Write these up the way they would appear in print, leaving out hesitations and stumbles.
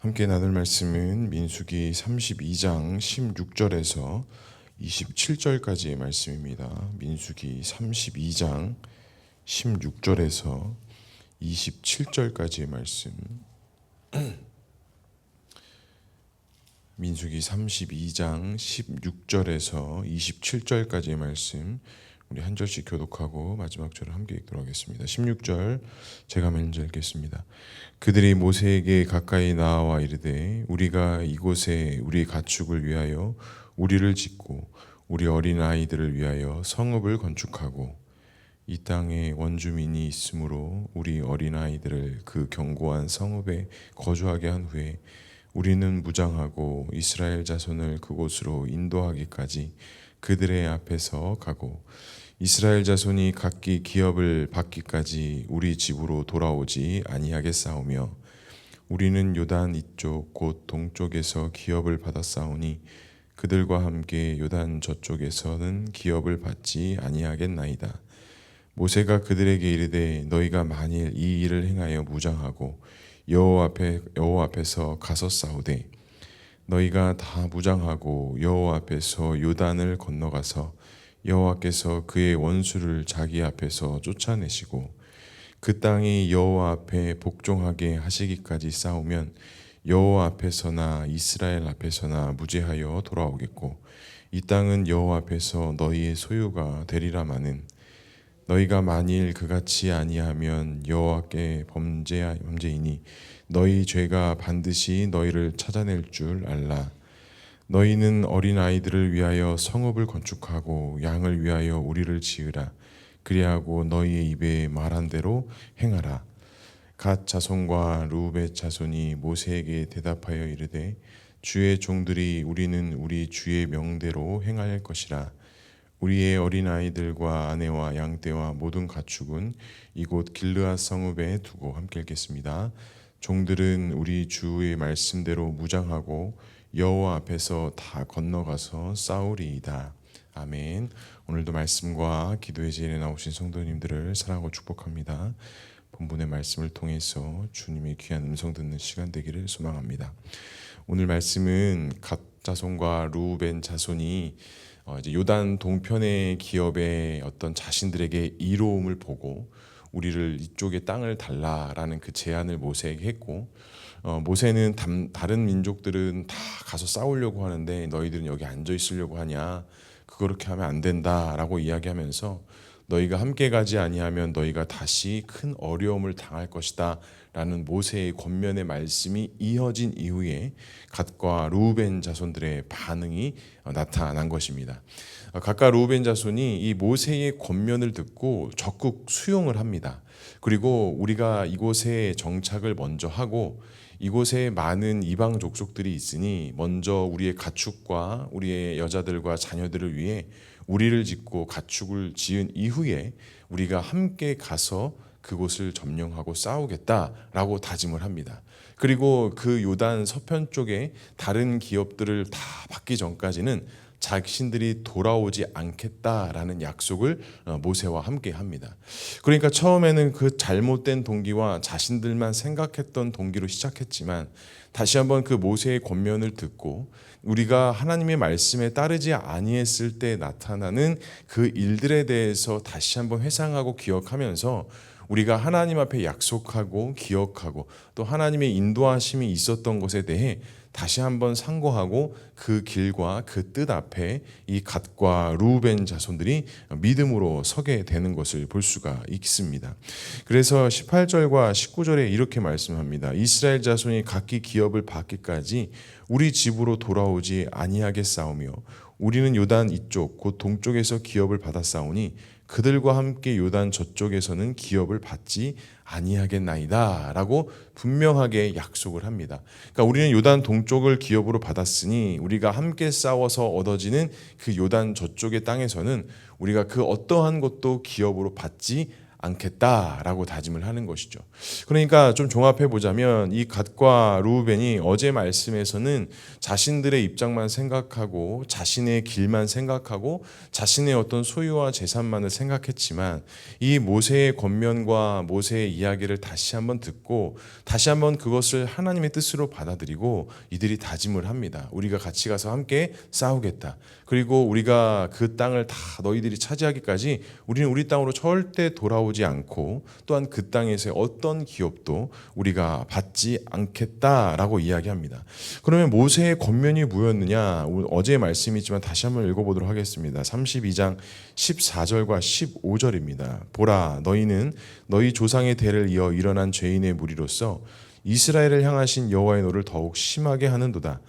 함께 나눌 말씀은 민수기 32장 16절에서 27절까지의 말씀입니다. 민수기 32장 16절에서 27절까지의 말씀. 민수기 32장 16절에서 27절까지의 말씀, 우리 한 절씩 교독하고 마지막 절을 함께 읽도록 하겠습니다. 16절 제가 먼저 읽겠습니다. 그들이 모세에게 가까이 나와 이르되 우리가 이곳에 우리 가축을 위하여 우리를 짓고 우리 어린 아이들을 위하여 성읍을 건축하고 이 땅에 원주민이 있으므로 우리 어린 아이들을 그 견고한 성읍에 거주하게 한 후에 우리는 무장하고 이스라엘 자손을 그곳으로 인도하기까지 그들의 앞에서 가고 이스라엘 자손이 각기 기업을 받기까지 우리 집으로 돌아오지 아니하겠사오며 우리는 요단 이쪽 곧 동쪽에서 기업을 받았사오니 그들과 함께 요단 저쪽에서는 기업을 받지 아니하겠나이다. 모세가 그들에게 이르되 너희가 만일 이 일을 행하여 무장하고 여호와 앞에서 가서 싸우되 너희가 다 무장하고 여호와 앞에서 요단을 건너가서 여호와께서 그의 원수를 자기 앞에서 쫓아내시고 그 땅이 여호와 앞에 복종하게 하시기까지 싸우면 여호와 앞에서나 이스라엘 앞에서나 무죄하여 돌아오겠고 이 땅은 여호와 앞에서 너희의 소유가 되리라마는 너희가 만일 그같이 아니하면 여호와께 범죄이니 너희 죄가 반드시 너희를 찾아낼 줄 알라. 너희는 어린아이들을 위하여 성읍을 건축하고 양을 위하여 우리를 지으라. 그리하고 너희의 입에 말한 대로 행하라. 갓 자손과 르우벳 자손이 모세에게 대답하여 이르되 주의 종들이 우리는 우리 주의 명대로 행할 것이라. 우리의 어린아이들과 아내와 양떼와 모든 가축은 이곳 길르앗 성읍에 두고 함께 읽겠습니다. 종들은 우리 주의 말씀대로 무장하고 여호와 앞에서 다 건너가서 싸우리이다. 아멘. 오늘도 말씀과 기도의 자리에 나오신 성도님들을 사랑하고 축복합니다. 본문의 말씀을 통해서 주님의 귀한 음성 듣는 시간 되기를 소망합니다. 오늘 말씀은 갓 자손과 르우벤 자손이 이제 요단 동편의 기업의 어떤 자신들에게 이로움을 보고 우리를 이쪽에 땅을 달라라는 그 제안을 모세에게 했고 모세는 다른 민족들은 다 가서 싸우려고 하는데 너희들은 여기 앉아 있으려고 하냐, 그렇게 하면 안 된다라고 이야기하면서 너희가 함께 가지 아니하면 너희가 다시 큰 어려움을 당할 것이다 라는 모세의 권면의 말씀이 이어진 이후에 갓과 르우벤 자손들의 반응이 나타난 것입니다. 갓과 르우벤 자손이 이 모세의 권면을 듣고 적극 수용을 합니다. 그리고 우리가 이곳에 정착을 먼저 하고 이곳에 많은 이방 족속들이 있으니 먼저 우리의 가축과 우리의 여자들과 자녀들을 위해 우리를 짓고 가축을 지은 이후에 우리가 함께 가서 그곳을 점령하고 싸우겠다라고 다짐을 합니다. 그리고 그 요단 서편 쪽에 다른 기업들을 다 받기 전까지는 자신들이 돌아오지 않겠다라는 약속을 모세와 함께 합니다. 그러니까 처음에는 그 잘못된 동기와 자신들만 생각했던 동기로 시작했지만 다시 한번 그 모세의 권면을 듣고 우리가 하나님의 말씀에 따르지 아니했을 때 나타나는 그 일들에 대해서 다시 한번 회상하고 기억하면서 우리가 하나님 앞에 약속하고 기억하고 또 하나님의 인도하심이 있었던 것에 대해 다시 한번 상고하고 그 길과 그 뜻 앞에 이 갓과 르우벤 자손들이 믿음으로 서게 되는 것을 볼 수가 있습니다. 그래서 18절과 19절에 이렇게 말씀합니다. 이스라엘 자손이 각기 기업을 받기까지 우리 집으로 돌아오지 아니하겠사오며 우리는 요단 이쪽 곧 동쪽에서 기업을 받았사오니 그들과 함께 요단 저쪽에서는 기업을 받지 아니하겠나이다 라고 분명하게 약속을 합니다. 그러니까 우리는 요단 동쪽을 기업으로 받았으니 우리가 함께 싸워서 얻어지는 그 요단 저쪽의 땅에서는 우리가 그 어떠한 것도 기업으로 받지 않겠다라고 다짐을 하는 것이죠. 그러니까 좀 종합해 보자면 이 갓과 루벤이 어제 말씀에서는 자신들의 입장만 생각하고 자신의 길만 생각하고 자신의 어떤 소유와 재산만을 생각했지만 이 모세의 권면과 모세의 이야기를 다시 한번 듣고 다시 한번 그것을 하나님의 뜻으로 받아들이고 이들이 다짐을 합니다. 우리가 같이 가서 함께 싸우겠다. 그리고 우리가 그 땅을 다 너희들이 차지하기까지 우리는 우리 땅으로 절대 돌아오지 않고 또한 그 땅에서의 어떤 기업도 우리가 받지 않겠다라고 이야기합니다. 그러면 모세의 권면이 뭐였느냐? 어제의 말씀이지만 다시 한번 읽어보도록 하겠습니다. 32장 14절과 15절입니다. 보라, 너희는 너희 조상의 대를 이어 일어난 죄인의 무리로서 이스라엘을 향하신 여호와의 노를 더욱 심하게 하는도다.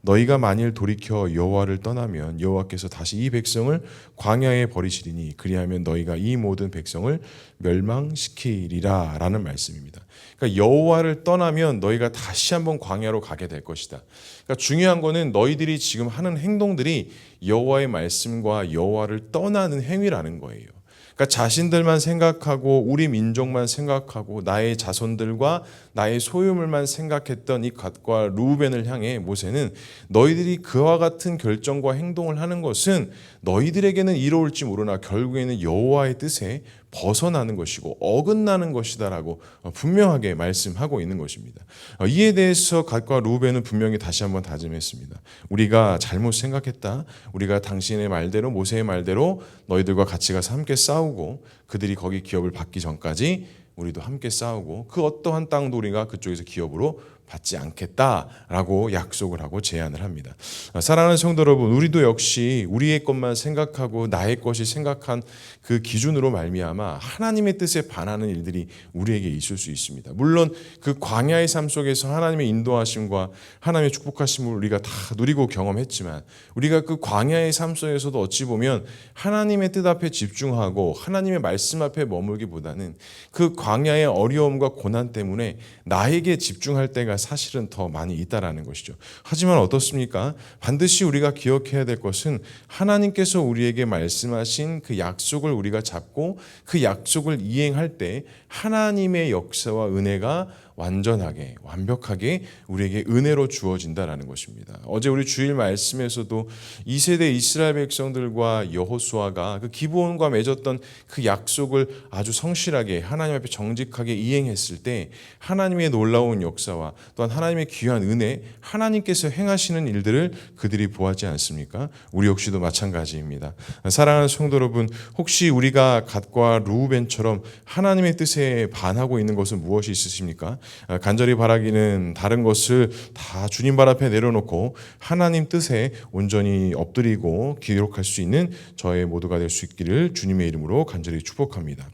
너희가 만일 돌이켜 여호와를 떠나면 여호와께서 다시 이 백성을 광야에 버리시리니 그리하면 너희가 이 모든 백성을 멸망시키리라 라는 말씀입니다. 그러니까 여호와를 떠나면 너희가 다시 한번 광야로 가게 될 것이다. 그러니까 중요한 거는 너희들이 지금 하는 행동들이 여호와의 말씀과 여호와를 떠나는 행위라는 거예요. 그러니까 자신들만 생각하고 우리 민족만 생각하고 나의 자손들과 나의 소유물만 생각했던 이 갓과 루벤을 향해 모세는 너희들이 그와 같은 결정과 행동을 하는 것은 너희들에게는 이로울지 모르나 결국에는 여호와의 뜻에 벗어나는 것이고 어긋나는 것이다라고 분명하게 말씀하고 있는 것입니다. 이에 대해서 갓과 루벤은 분명히 다시 한번 다짐했습니다. 우리가 잘못 생각했다. 우리가 당신의 말대로 모세의 말대로 너희들과 같이 가서 함께 싸우고 그들이 거기 기업을 받기 전까지 우리도 함께 싸우고 그 어떠한 땅도 우리가 그쪽에서 기업으로 받지 않겠다라고 약속을 하고 제안을 합니다. 사랑하는 성도 여러분, 우리도 역시 우리의 것만 생각하고 나의 것이 생각한 그 기준으로 말미암아 하나님의 뜻에 반하는 일들이 우리에게 있을 수 있습니다. 물론 그 광야의 삶 속에서 하나님의 인도하심과 하나님의 축복하심을 우리가 다 누리고 경험했지만 우리가 그 광야의 삶 속에서도 어찌 보면 하나님의 뜻 앞에 집중하고 하나님의 말씀 앞에 머물기보다는 그 광야의 어려움과 고난 때문에 나에게 집중할 때가 사실은 더 많이 있다라는 것이죠. 하지만 어떻습니까? 반드시 우리가 기억해야 될 것은 하나님께서 우리에게 말씀하신 그 약속을 우리가 잡고 그 약속을 이행할 때 하나님의 역사와 은혜가 완전하게 완벽하게 우리에게 은혜로 주어진다라는 것입니다. 어제 우리 주일 말씀에서도 2세대 이스라엘 백성들과 여호수아가 그 기브온과 맺었던 그 약속을 아주 성실하게 하나님 앞에 정직하게 이행했을 때 하나님의 놀라운 역사와 또한 하나님의 귀한 은혜, 하나님께서 행하시는 일들을 그들이 보았지 않습니까? 우리 역시도 마찬가지입니다. 사랑하는 성도 여러분, 혹시 우리가 갓과 루벤처럼 하나님의 뜻에 반하고 있는 것은 무엇이 있으십니까? 간절히 바라기는 다른 것을 다 주님 발 앞에 내려놓고 하나님 뜻에 온전히 엎드리고 기록할 수 있는 저의 모두가 될 수 있기를 주님의 이름으로 간절히 축복합니다.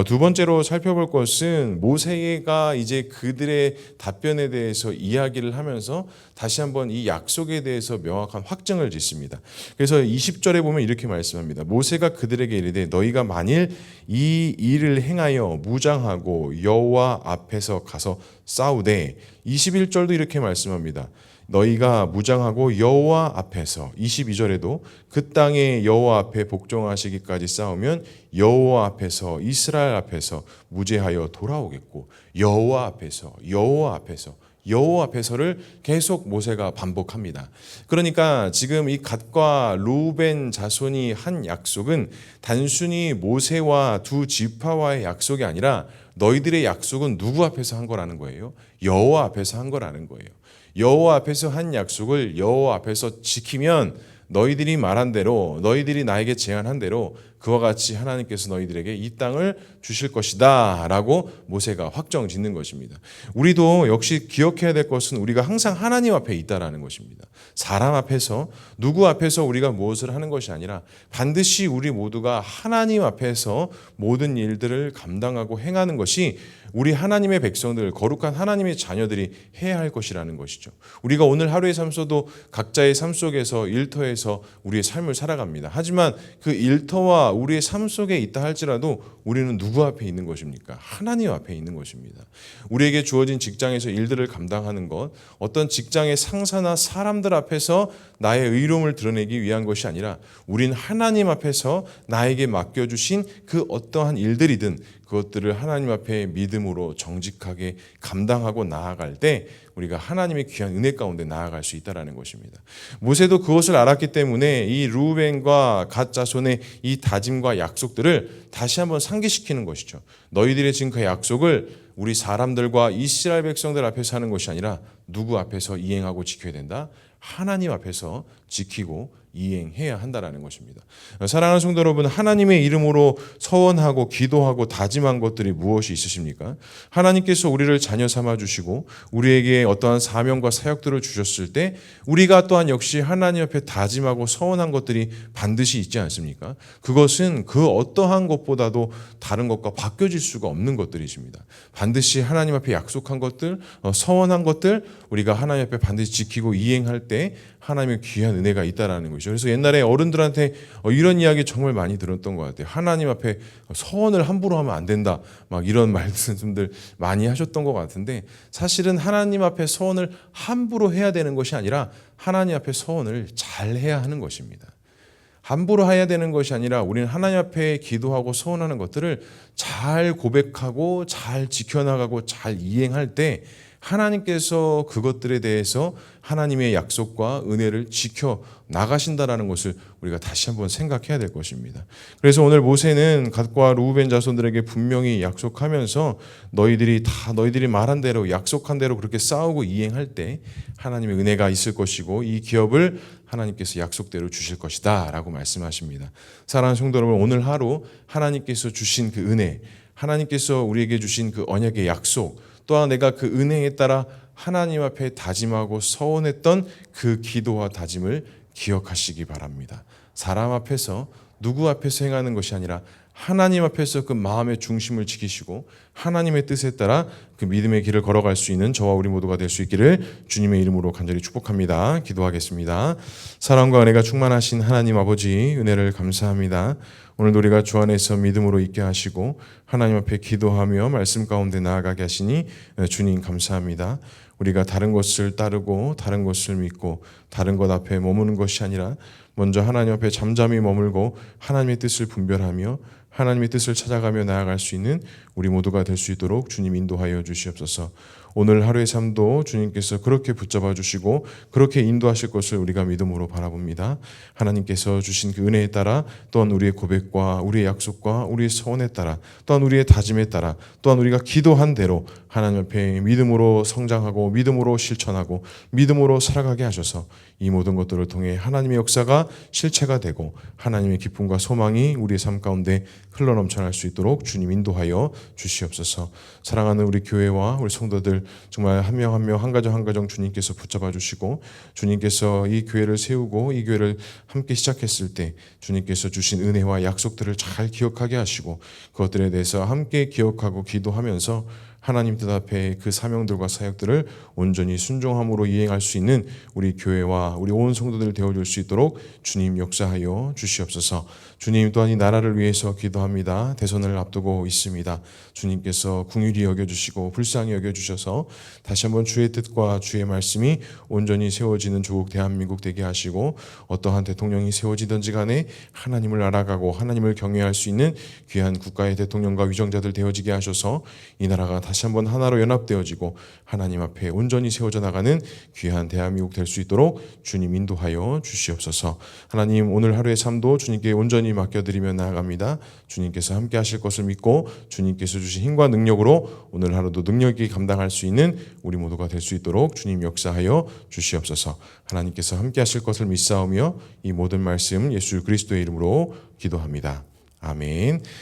두 번째로 살펴볼 것은 모세가 이제 그들의 답변에 대해서 이야기를 하면서 다시 한번 이 약속에 대해서 명확한 확증을 짓습니다. 그래서 20절에 보면 이렇게 말씀합니다. 모세가 그들에게 이르되 너희가 만일 이 일을 행하여 무장하고 여호와 앞에서 가서 싸우되 21절도 이렇게 말씀합니다. 너희가 무장하고 여호와 앞에서 22절에도 그 땅에 여호와 앞에 복종하시기까지 싸우면 여호와 앞에서 이스라엘 앞에서 무죄하여 돌아오겠고 여호와 앞에서 여호와 앞에서를 계속 모세가 반복합니다. 그러니까 지금 이 갓과 루벤 자손이 한 약속은 단순히 모세와 두 지파와의 약속이 아니라 너희들의 약속은 누구 앞에서 한 거라는 거예요? 여호와 앞에서 한 거라는 거예요. 여호와 앞에서 한 약속을 여호와 앞에서 지키면 너희들이 말한 대로 너희들이 나에게 제안한 대로 그와 같이 하나님께서 너희들에게 이 땅을 주실 것이다 라고 모세가 확정 짓는 것입니다. 우리도 역시 기억해야 될 것은 우리가 항상 하나님 앞에 있다라는 것입니다. 사람 앞에서 누구 앞에서 우리가 무엇을 하는 것이 아니라 반드시 우리 모두가 하나님 앞에서 모든 일들을 감당하고 행하는 것이 우리 하나님의 백성들, 거룩한 하나님의 자녀들이 해야 할 것이라는 것이죠. 우리가 오늘 하루의 삶 속도 각자의 삶 속에서 일터에서 우리의 삶을 살아갑니다. 하지만 그 일터와 우리의 삶 속에 있다 할지라도 우리는 누구 앞에 있는 것입니까? 하나님 앞에 있는 것입니다. 우리에게 주어진 직장에서 일들을 감당하는 것, 어떤 직장의 상사나 사람들 앞에서 나의 의로움을 드러내기 위한 것이 아니라 우린 하나님 앞에서 나에게 맡겨주신 그 어떠한 일들이든 그것들을 하나님 앞에 믿음으로 정직하게 감당하고 나아갈 때 우리가 하나님의 귀한 은혜 가운데 나아갈 수 있다는 것입니다. 모세도 그것을 알았기 때문에 이 르우벤과 갓 자손의 이 다짐과 약속들을 다시 한번 상기시키는 것이죠. 너희들의 지금 그 약속을 우리 사람들과 이스라엘 백성들 앞에서 하는 것이 아니라 누구 앞에서 이행하고 지켜야 된다? 하나님 앞에서 지키고 이행해야 한다라는 것입니다. 사랑하는 성도 여러분, 하나님의 이름으로 서원하고 기도하고 다짐한 것들이 무엇이 있으십니까? 하나님께서 우리를 자녀 삼아 주시고 우리에게 어떠한 사명과 사역들을 주셨을 때 우리가 또한 역시 하나님 앞에 다짐하고 서원한 것들이 반드시 있지 않습니까? 그것은 그 어떠한 것보다도 다른 것과 바뀌어질 수가 없는 것들이십니다. 반드시 하나님 앞에 약속한 것들, 서원한 것들 우리가 하나님 앞에 반드시 지키고 이행할 때 하나님의 귀한 은혜가 있다라는 것이죠. 그래서 옛날에 어른들한테 이런 이야기 정말 많이 들었던 것 같아요. 하나님 앞에 서원을 함부로 하면 안 된다. 막 이런 말씀들 많이 하셨던 것 같은데 사실은 하나님 앞에 서원을 함부로 해야 되는 것이 아니라 하나님 앞에 서원을 잘 해야 하는 것입니다. 함부로 해야 되는 것이 아니라 우리는 하나님 앞에 기도하고 서원하는 것들을 잘 고백하고 잘 지켜나가고 잘 이행할 때 하나님께서 그것들에 대해서 하나님의 약속과 은혜를 지켜 나가신다라는 것을 우리가 다시 한번 생각해야 될 것입니다. 그래서 오늘 모세는 갓과 르우벤 자손들에게 분명히 약속하면서 너희들이 말한 대로 약속한 대로 그렇게 싸우고 이행할 때 하나님의 은혜가 있을 것이고 이 기업을 하나님께서 약속대로 주실 것이다 라고 말씀하십니다. 사랑하는 성도 여러분, 오늘 하루 하나님께서 주신 그 은혜, 하나님께서 우리에게 주신 그 언약의 약속, 또한 내가 그 은혜에 따라 하나님 앞에 다짐하고 서원했던 그 기도와 다짐을 기억하시기 바랍니다. 사람 앞에서 누구 앞에서 행하는 것이 아니라 하나님 앞에서 그 마음의 중심을 지키시고 하나님의 뜻에 따라 그 믿음의 길을 걸어갈 수 있는 저와 우리 모두가 될 수 있기를 주님의 이름으로 간절히 축복합니다. 기도하겠습니다. 사랑과 은혜가 충만하신 하나님 아버지, 은혜를 감사합니다. 오늘도 우리가 주 안에서 믿음으로 있게 하시고 하나님 앞에 기도하며 말씀 가운데 나아가게 하시니 주님 감사합니다. 우리가 다른 것을 따르고 다른 것을 믿고 다른 것 앞에 머무는 것이 아니라 먼저 하나님 앞에 잠잠히 머물고 하나님의 뜻을 분별하며 하나님의 뜻을 찾아가며 나아갈 수 있는 우리 모두가 될 수 있도록 주님 인도하여 주시옵소서. 오늘 하루의 삶도 주님께서 그렇게 붙잡아 주시고 그렇게 인도하실 것을 우리가 믿음으로 바라봅니다. 하나님께서 주신 그 은혜에 따라 또한 우리의 고백과 우리의 약속과 우리의 소원에 따라 또한 우리의 다짐에 따라 또한 우리가 기도한 대로 하나님 앞에 믿음으로 성장하고 믿음으로 실천하고 믿음으로 살아가게 하셔서 이 모든 것들을 통해 하나님의 역사가 실체가 되고 하나님의 기쁨과 소망이 우리의 삶 가운데 흘러넘쳐날 수 있도록 주님 인도하여 주시옵소서. 사랑하는 우리 교회와 우리 성도들 정말 한 명 한 명 한 가정 한 가정 주님께서 붙잡아 주시고 주님께서 이 교회를 세우고 이 교회를 함께 시작했을 때 주님께서 주신 은혜와 약속들을 잘 기억하게 하시고 그것들에 대해서 함께 기억하고 기도하면서 하나님 뜻 앞에 그 사명들과 사역들을 온전히 순종함으로 이행할 수 있는 우리 교회와 우리 온 성도들 되어줄 수 있도록 주님 역사하여 주시옵소서. 주님 또한 이 나라를 위해서 기도합니다. 대선을 앞두고 있습니다. 주님께서 긍휼히 여겨주시고 불쌍히 여겨주셔서 다시 한번 주의 뜻과 주의 말씀이 온전히 세워지는 조국 대한민국 되게 하시고 어떠한 대통령이 세워지든지 간에 하나님을 알아가고 하나님을 경외할 수 있는 귀한 국가의 대통령과 위정자들 되어지게 하셔서 이 나라가 다시 한번 하나로 연합되어지고 하나님 앞에 온전히 세워져 나가는 귀한 대한민국 될 수 있도록 주님 인도하여 주시옵소서. 하나님 오늘 하루의 삶도 주님께 온전히 맡겨드리며 나아갑니다. 주님께서 함께 하실 것을 믿고 주님께서 주신 힘과 능력으로 오늘 하루도 능력이 감당할 수 있는 우리 모두가 될 수 있도록 주님 역사하여 주시옵소서. 하나님께서 함께 하실 것을 믿사오며 이 모든 말씀 예수 그리스도의 이름으로 기도합니다. 아멘.